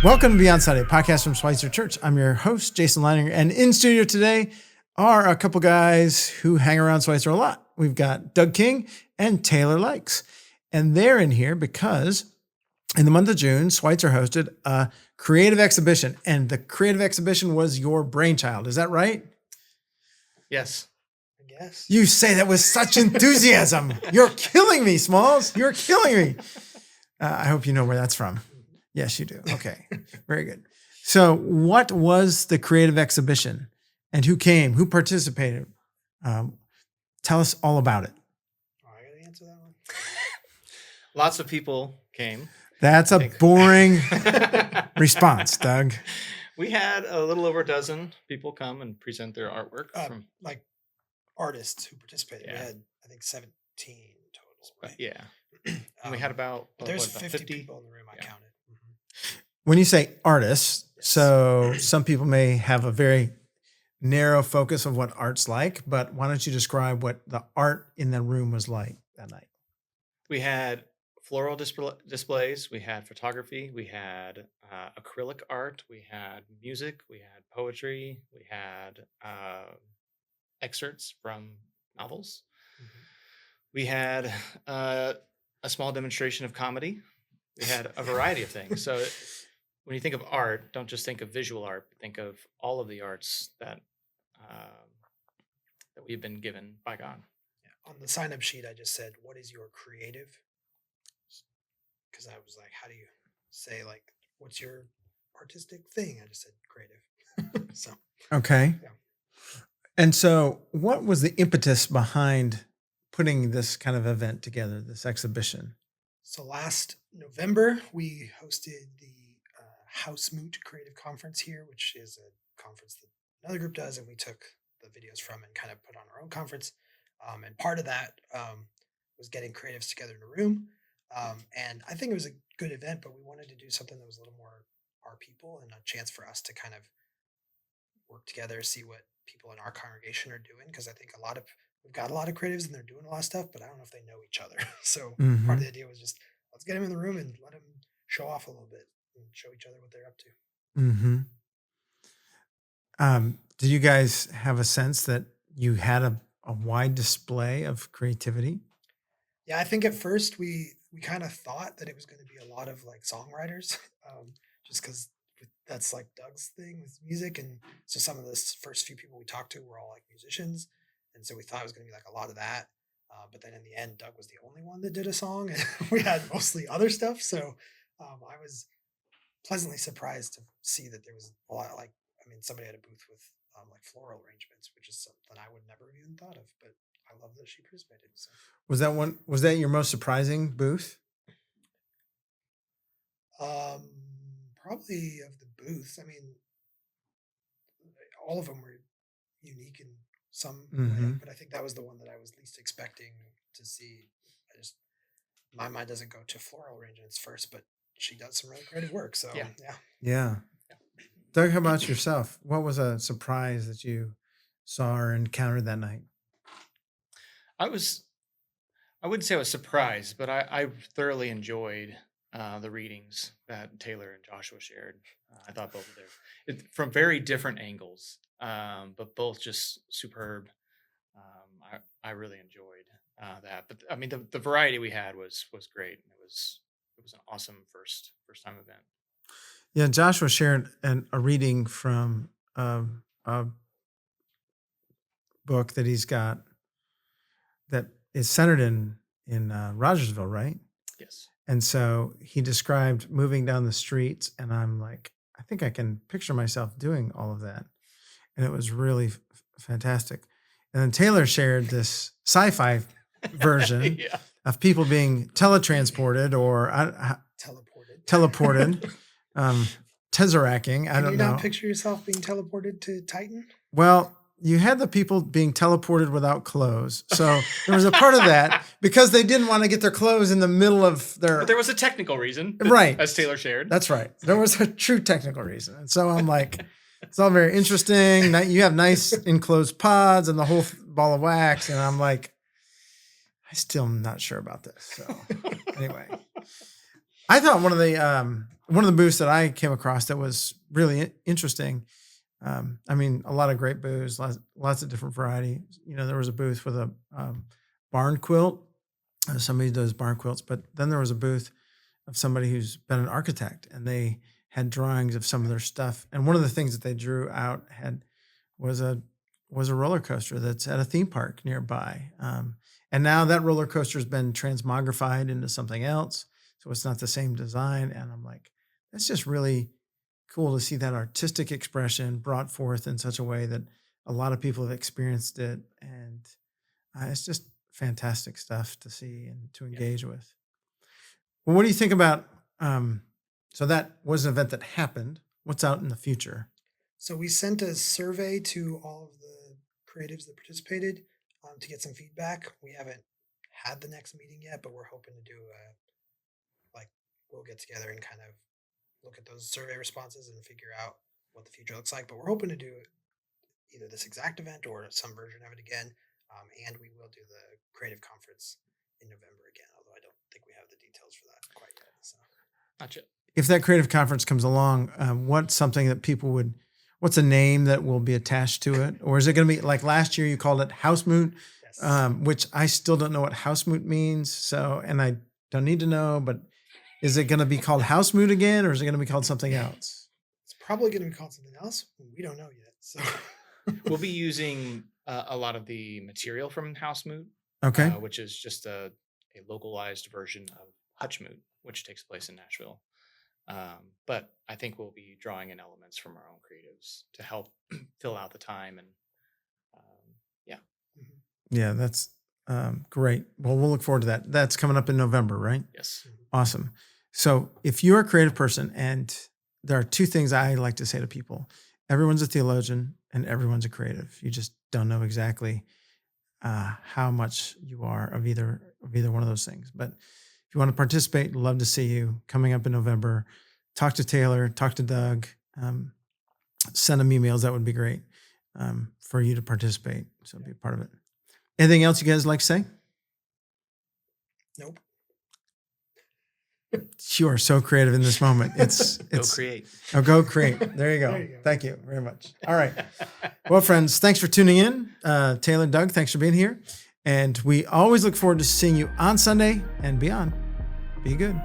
Welcome to Beyond Sunday, a podcast from Schweitzer Church. I'm your host, Jason Leininger, and in studio today are a couple guys who hang around Schweitzer a lot. We've got Doug King and Taylor Likes, and they're in here because in the month of June, Schweitzer hosted a creative exhibition, and the creative exhibition was your brainchild. Is that right? Yes. I guess. You say that with such enthusiasm. You're killing me, Smalls. You're killing me. I hope you know where that's from. Yes, you do. Okay, very good. So what was the creative exhibition and who came, who participated? Tell us all about it. Oh, I gotta answer that one. Lots of people came. That's a boring response, Doug. We had a little over a dozen people come and present their artwork. Like artists who participated. Yeah. We had, I think, 17 total. Right? Yeah. And we had about, there's about 50 people in the room. I Yeah. counted. When you say artists, Yes. so some people may have a very narrow focus of what art's like, but why don't you describe what the art in the room was like that night? We had floral displays. We had photography. We had acrylic art. We had music. We had poetry. We had excerpts from novels. Mm-hmm. We had a small demonstration of comedy. We had a variety of things. So when you think of art, don't just think of visual art. Think of all of the arts that we've been given by God. Yeah. On the sign-up sheet, I just said, "What is your creative?" Because I was like, "How do you say like what's your artistic thing?" I just said creative. So Okay. Yeah. And so what was the impetus behind putting this kind of event together, this exhibition? So last November, we hosted the House Moot Creative Conference here, which is a conference that another group does, and we took the videos from and kind of put on our own conference. And part of that was getting creatives together in a room. And I think it was a good event, but we wanted to do something that was a little more our people and a chance for us to kind of work together, see what people in our congregation are doing. Because I think we've got a lot of creatives and they're doing a lot of stuff, but I don't know if they know each other. So part of the idea was just let's get them in the room and let them show off a little bit and show each other what they're up to. Mm-hmm. Did you guys have a sense that you had a wide display of creativity? Yeah, I think at first we kind of thought that it was going to be a lot of like songwriters, just because that's like Doug's thing with music. And so some of the first few people we talked to were all like musicians. And so we thought it was going to be like a lot of that. But then in the end, Doug was the only one that did a song and we had mostly other stuff. So I was pleasantly surprised to see that there was a lot somebody had a booth with like floral arrangements, which is something I would never have even thought of, but I love that she participated. So. Was that your most surprising booth? Probably of the booths. I mean, all of them were unique in some way, but I think that was the one that I was least expecting to see. My mind doesn't go to floral arrangements first, but she does some really creative work. So Yeah. Doug, how about yourself? What was a surprise that you saw or encountered that night? I wouldn't say I was surprised, but I thoroughly enjoyed the readings that Taylor and Joshua shared. I thought both of them from very different angles, but both just superb. I really enjoyed that. But I mean, the variety we had was great. It was an awesome first time event. Yeah, Joshua shared a reading from a book that he's got that is centered in Rogersville, right? Yes. And so he described moving down the streets, and I'm like, I think I can picture myself doing all of that. And it was really fantastic. And then Taylor shared this sci-fi version of people being teletransported or teleported, tesseracting. I don't know. Can you not picture yourself being teleported to Titan? Well, you had the people being teleported without clothes. So there was a part of that because they didn't want to get their clothes in the middle of their... But there was a technical reason. Right. As Taylor shared. That's right. There was a true technical reason. And so I'm like, it's all very interesting. You have nice enclosed pods and the whole ball of wax. And I'm like, I still am not sure about this. So anyway. I thought one of the booths that I came across that was really interesting. I mean, a lot of great booths, lots of different variety. You know, there was a booth with a barn quilt. Somebody does barn quilts, but then there was a booth of somebody who's been an architect, and they had drawings of some of their stuff. And one of the things that they drew out was a roller coaster that's at a theme park nearby. And now that roller coaster has been transmogrified into something else, so it's not the same design. And I'm like, that's just really cool to see that artistic expression brought forth in such a way that a lot of people have experienced it, and it's just fantastic stuff to see and to engage with. Well, what do you think about? So that was an event that happened. What's out in the future? So we sent a survey to all of the creatives that participated to get some feedback. We haven't had the next meeting yet, but we're hoping to do we'll get together and kind of look at those survey responses and figure out what the future looks like. But we're hoping to do either this exact event or some version of it again. And we will do the creative conference in November again, although I don't think we have the details for that quite yet. So. Gotcha. If that creative conference comes along, what's something that what's a name that will be attached to it? Or is it going to be like last year you called it House Moot, yes. Which I still don't know what House Moot means. So, and I don't need to know, but is it going to be called House Moot again, or is it going to be called something else? It's probably going to be called something else. We don't know yet. So we'll be using a lot of the material from House Moot, okay, which is just a localized version of Hutch Moot, which takes place in Nashville. But I think we'll be drawing in elements from our own creatives to help fill out the time. And yeah, that's great. Well, we'll look forward to that. That's coming up in November, right? Yes. Awesome. So if you're a creative person, and there are two things I like to say to people: everyone's a theologian and everyone's a creative. You just don't know exactly how much you are of either one of those things. But if you want to participate, love to see you coming up in November. Talk to Taylor, talk to Doug, send them emails. That would be great for you to participate. So be a part of it. Anything else you guys like to say? Nope. You are so creative in this moment. It's go create. Oh, go create. There you go. Thank you very much. All right. Well, friends, thanks for tuning in. Taylor, Doug, thanks for being here. And we always look forward to seeing you on Sunday and beyond. Be good.